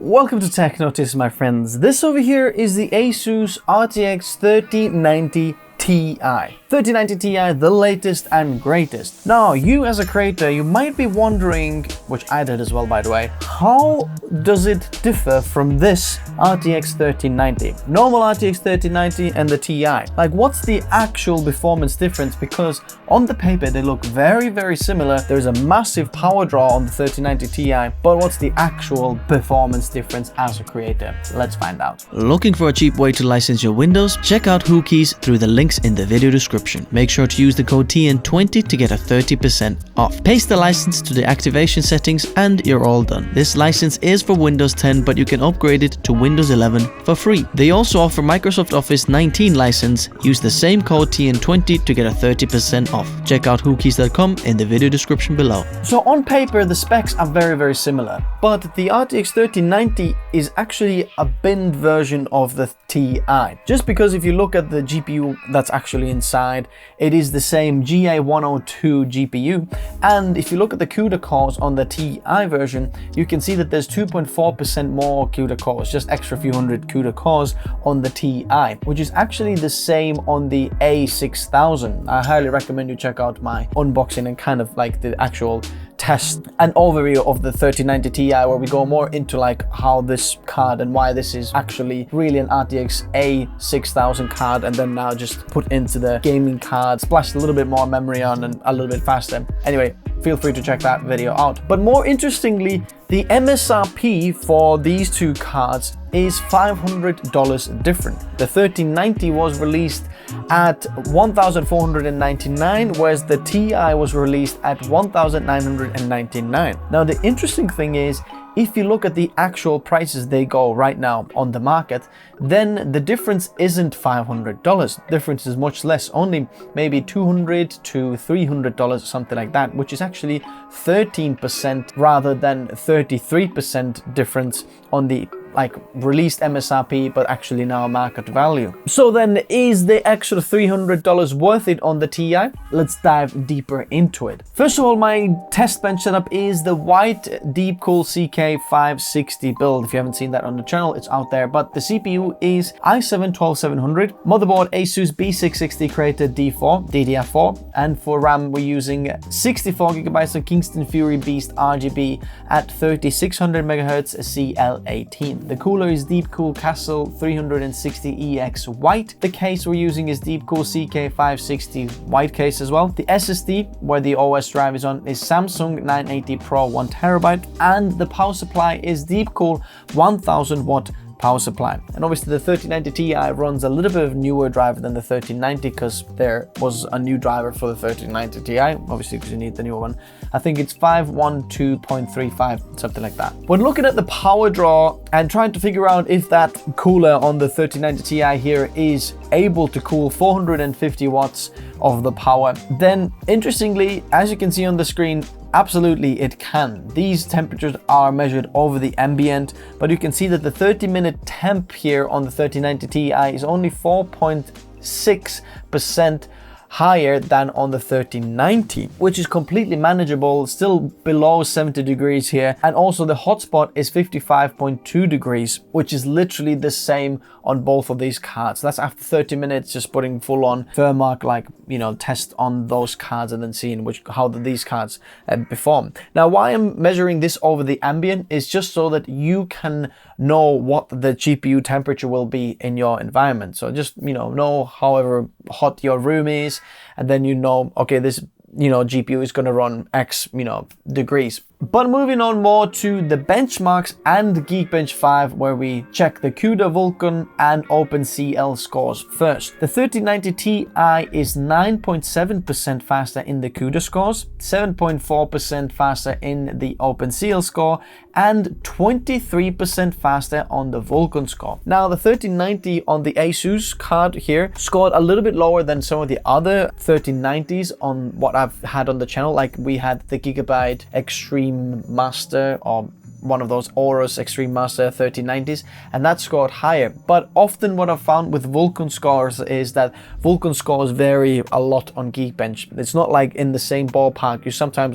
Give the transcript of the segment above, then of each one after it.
Welcome to Tech Notice, my friends. This over here is the Asus RTX 3090 Ti. 3090 Ti, the latest and greatest. Now, you as a creator, you might be wondering, which I did as well, by the way, how does it differ from this RTX 3090? Normal RTX 3090 and the Ti. Like, what's the actual performance difference? Because on the paper, they look very, very similar. There's a massive power draw on the 3090 Ti, but what's the actual performance difference as a creator? Let's find out. Looking for a cheap way to license your Windows? Check out Whokeys through the links in the video description. Make sure to use the code TN20 to get a 30% off. Paste the license to the activation settings and you're all done. This license is for Windows 10, but you can upgrade it to Windows 11 for free. They also offer Microsoft Office 19 license. Use the same code TN20 to get a 30% off. Check out whokeys.com in the video description below. So on paper, the specs are very, very similar, but the RTX 3090 is actually a binned version of the Ti. Just because if you look at the GPU that's actually inside, it is the same GA102 GPU, and if you look at the CUDA cores on the Ti version, you can see that there's 2.4% more CUDA cores, just extra few hundred CUDA cores on the Ti, which is actually the same on the A6000. I highly recommend you check out my unboxing and kind of like the actual test and overview of the 3090 Ti, where we go more into like how this card and why this is actually really an RTX A6000 card, and then now just put into the gaming card, splashed a little bit more memory on and a little bit faster. Anyway, feel free to check that video out. But more interestingly, the MSRP for these two cards is $500 different. The 3090 was released at $1,499, whereas the Ti was released at $1,999. Now, the interesting thing is, if you look at the actual prices they go right now on the market, then the difference isn't $500. The difference is much less, only maybe $200 to $300, something like that, which is actually 13% rather than 33% difference on the released MSRP, but actually now market value. So then, is the extra $300 worth it on the Ti? Let's dive deeper into it. First of all, my test bench setup is the white Deepcool CK560 build. If you haven't seen that on the channel, it's out there. But the CPU is i7-12700, motherboard Asus B660 Creator D4, DDR4, and for RAM we're using 64 GB of Kingston Fury Beast RGB at 3600 MHz CL18. The cooler is Deepcool Castle 360EX white. The case we're using is Deepcool CK560 white case as well. The SSD, where the OS drive is on, is Samsung 980 Pro 1TB, and the power supply is Deepcool 1000 watt power supply. And obviously the 3090 Ti runs a little bit of newer driver than the 3090, because there was a new driver for the 3090 Ti, obviously because you need the newer one. I think it's 512.35, something like that. When looking at the power draw and trying to figure out if that cooler on the 3090 Ti here is able to cool 450 watts of the power, then interestingly, as you can see on the screen, absolutely it can. These temperatures are measured over the ambient, but you can see that the 30-minute temp here on the 3090 Ti is only 4.6% higher than on the 3090, which is completely manageable, still below 70 degrees here. And also the hotspot is 55.2 degrees, which is literally the same on both of these cards. That's after 30 minutes just putting full on thermal, test on those cards and then seeing how these cards perform. Now, why I'm measuring this over the ambient is just so that you can know what the GPU temperature will be in your environment. So just, know however hot your room is, and then okay, this GPU is going to run X degrees. But moving on more to the benchmarks and Geekbench 5, where we check the CUDA, Vulkan, and OpenCL scores first. The 3090 Ti is 9.7% faster in the CUDA scores, 7.4% faster in the OpenCL score, and 23% faster on the Vulkan score. Now, the 3090 on the Asus card here scored a little bit lower than some of the other 3090s on what I've had on the channel. Like we had the Gigabyte Extreme Master, or one of those Aorus Extreme Master 3090s, and that scored higher. But often what I've found with Vulkan scores is that Vulkan scores vary a lot on Geekbench. It's not like in the same ballpark.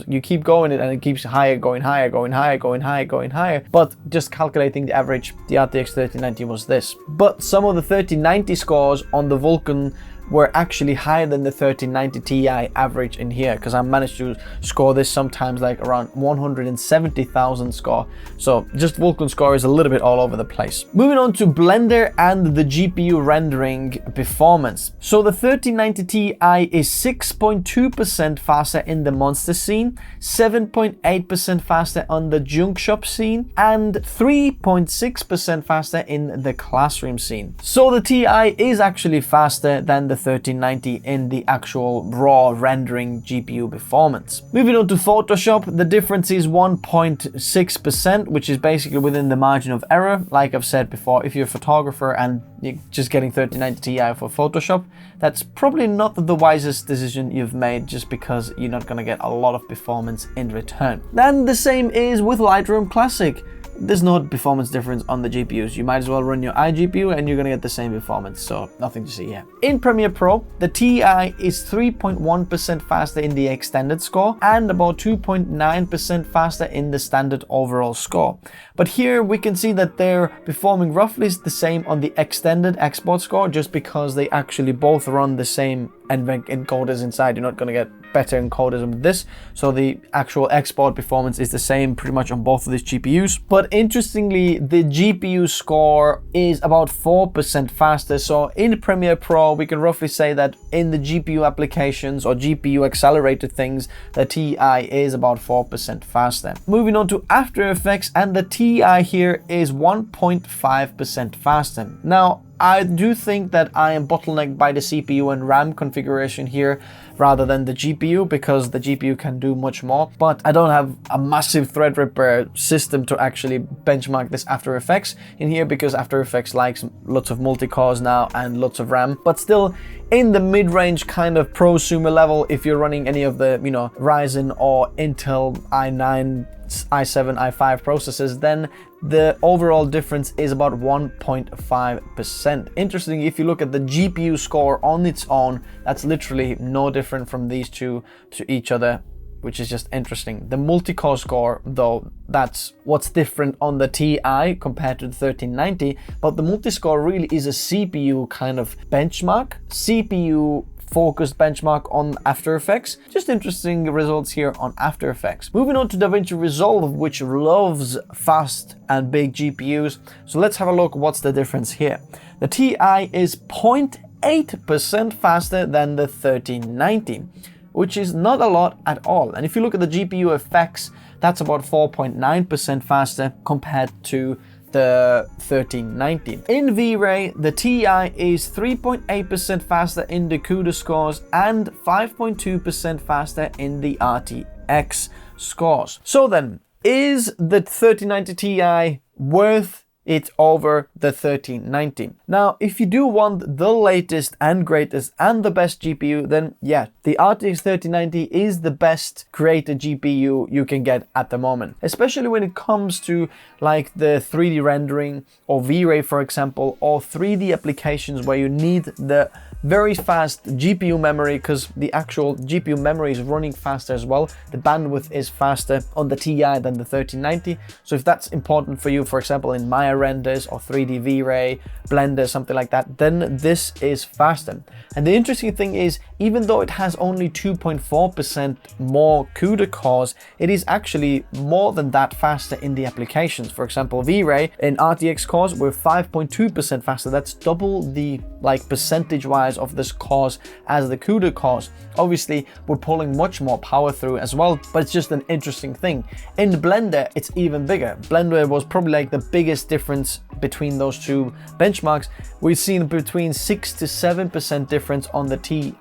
You keep going it and it keeps higher, going higher, going higher, going higher, going higher. But just calculating the average, the RTX 3090 was this. But some of the 3090 scores on the Vulkan were actually higher than the 3090 Ti average in here, because I managed to score this sometimes like around 170,000 score. So just Vulkan score is a little bit all over the place. Moving on to Blender and the GPU rendering performance. So the 3090 Ti is 6.2% faster in the monster scene, 7.8% faster on the junk shop scene, and 3.6% faster in the classroom scene. So the Ti is actually faster than the 3090 in the actual raw rendering GPU performance. Moving on to Photoshop, the difference is 1.6%, which is basically within the margin of error. Like I've said before, if you're a photographer and you're just getting 3090 Ti for Photoshop, that's probably not the wisest decision you've made, just because you're not going to get a lot of performance in return. Then the same is with Lightroom Classic. There's no performance difference on the GPUs. You might as well run your iGPU and you're gonna get the same performance, so nothing to see here. In Premiere Pro, the Ti is 3.1% faster in the extended score and about 2.9% faster in the standard overall score. But here we can see that they're performing roughly the same on the extended export score, just because they actually both run the same encoders inside. You're not gonna get better encoders with this, so the actual export performance is the same pretty much on both of these GPUs. But interestingly, the GPU score is about 4% faster. So in Premiere Pro, we can roughly say that in the GPU applications or GPU accelerated things, the Ti is about 4% faster. Moving on to After Effects, and the Ti here is 1.5% faster. Now, I do think that I am bottlenecked by the CPU and RAM configuration here rather than the GPU, because the GPU can do much more, but I don't have a massive Threadripper system to actually benchmark this After Effects in here, because After Effects likes lots of multi-cores now and lots of RAM. But still, in the mid-range kind of prosumer level, if you're running any of the, Ryzen or Intel i9, i7, i5 processors, then the overall difference is about 1.5%. Interesting, if you look at the GPU score on its own, that's literally no different from these two to each other, which is just interesting. The multi-core score, though, that's what's different on the Ti compared to the 1390, but the multi-score really is a CPU kind of benchmark, CPU focused benchmark on After Effects. Just interesting results here on After Effects. Moving on to Davinci Resolve, which loves fast and big GPUs. So let's have a look what's the difference here. The Ti is 0.8% faster than the 1390, which is not a lot at all. And if you look at the GPU effects, that's about 4.9% faster compared to the 1390. In V-Ray, the Ti is 3.8% faster in the CUDA scores and 5.2% faster in the RTX scores. So then, is the 3090 Ti worth it over the 1390? Now, if you do want the latest and greatest and the best GPU, then yeah, the RTX 3090 is the best created GPU you can get at the moment, especially when it comes to like the 3D rendering or V-Ray, for example, or 3D applications where you need the very fast GPU memory, because the actual GPU memory is running faster as well. The bandwidth is faster on the Ti than the 3090. So if that's important for you, for example, in Maya renders or 3D V-Ray, Blender, something like that, then this is faster. And the interesting thing is, even though it has only 2.4% more CUDA cores, it is actually more than that faster in the applications. For example, V-Ray in RTX cores were 5.2% faster. That's double the percentage-wise of this cores as the CUDA cores. Obviously, we're pulling much more power through as well, but it's just an interesting thing. In Blender, it's even bigger. Blender was probably like the biggest difference between those two benchmarks. We've seen between 6 to 7% difference on the Ti.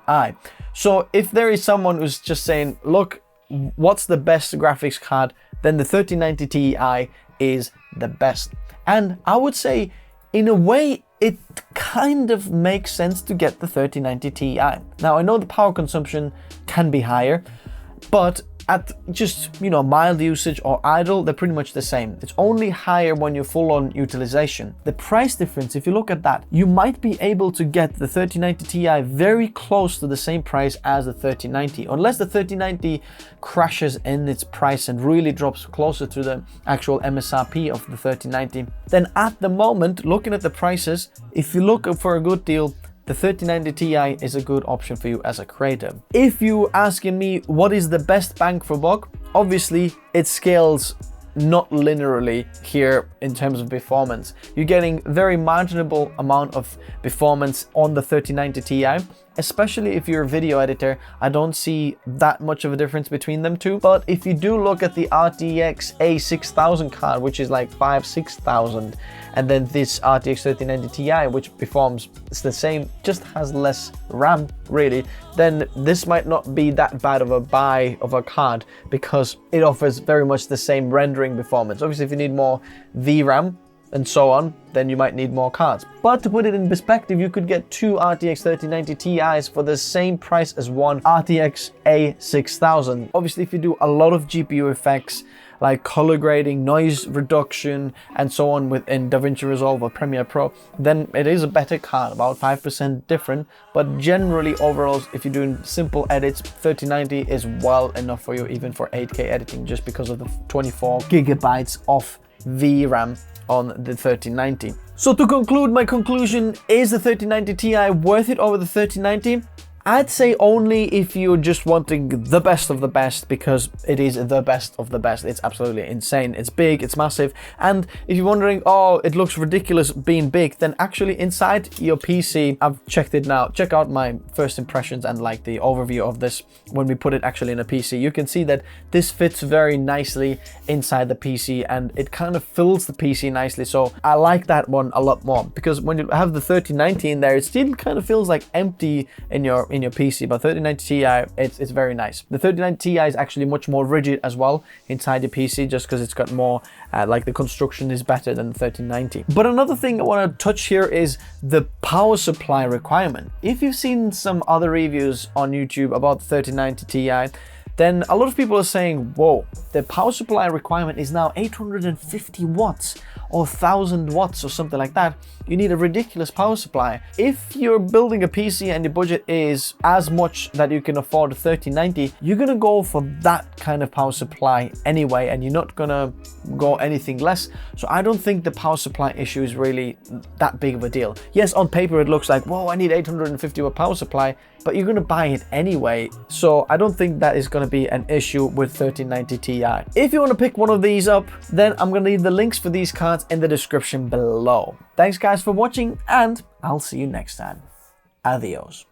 So if there is someone who's just saying, look, what's the best graphics card, then the 3090 Ti is the best. And I would say, in a way, it kind of makes sense to get the 3090 Ti. Now, I know the power consumption can be higher, but at just, mild usage or idle, they're pretty much the same. It's only higher when you're full on utilization. The price difference, if you look at that, you might be able to get the 3090 Ti very close to the same price as the 3090, unless the 3090 crashes in its price and really drops closer to the actual MSRP of the 3090. Then at the moment, looking at the prices, if you look for a good deal, the 3090 Ti is a good option for you as a creator. If you asking me what is the best bang for buck, obviously it scales not linearly here in terms of performance. You're getting very marginable amount of performance on the 3090 Ti, especially if you're a video editor. I don't see that much of a difference between them two. But if you do look at the RTX A6000 card, which is like 5,000-6,000, and then this RTX 3090 Ti, which performs it's the same, just has less RAM really, then this might not be that bad of a buy of a card because it offers very much the same rendering performance. Obviously, if you need more VRAM and so on, then you might need more cards. But to put it in perspective, you could get two RTX 3090 Ti's for the same price as one RTX A6000. Obviously, if you do a lot of GPU effects, like color grading, noise reduction, and so on within Davinci Resolve or Premiere Pro, then it is a better card, about 5% different. But generally, overall, if you're doing simple edits, 3090 is well enough for you, even for 8K editing, just because of the 24 gigabytes of VRAM on the 3090. So to conclude, my conclusion is the 3090 Ti worth it over the 3090? I'd say only if you're just wanting the best of the best, because it is the best of the best. It's absolutely insane. It's big, it's massive. And if you're wondering, oh, it looks ridiculous being big, then actually inside your PC, I've checked it now. Check out my first impressions and like the overview of this when we put it actually in a PC. You can see that this fits very nicely inside the PC and it kind of fills the PC nicely. So I like that one a lot more, because when you have the 3090 in there, it still kind of feels like empty in your PC, but 3090 Ti, it's very nice. The 3090 Ti is actually much more rigid as well inside the PC, just because it's got more, like the construction is better than the 3090. But another thing I want to touch here is the power supply requirement. If you've seen some other reviews on YouTube about the 3090 Ti, then a lot of people are saying, whoa, the power supply requirement is now 850 watts or 1000 watts or something like that. You need a ridiculous power supply. If you're building a PC and your budget is as much that you can afford a 3090, you're gonna go for that kind of power supply anyway, and you're not gonna go anything less. So I don't think the power supply issue is really that big of a deal. Yes, on paper it looks like, whoa, I need 850 watt power supply, but you're gonna buy it anyway. So I don't think that is gonna be an issue with 3090 Ti. If you wanna pick one of these up, then I'm gonna leave the links for these cards in the description below. Thanks guys for watching, and I'll see you next time. Adios.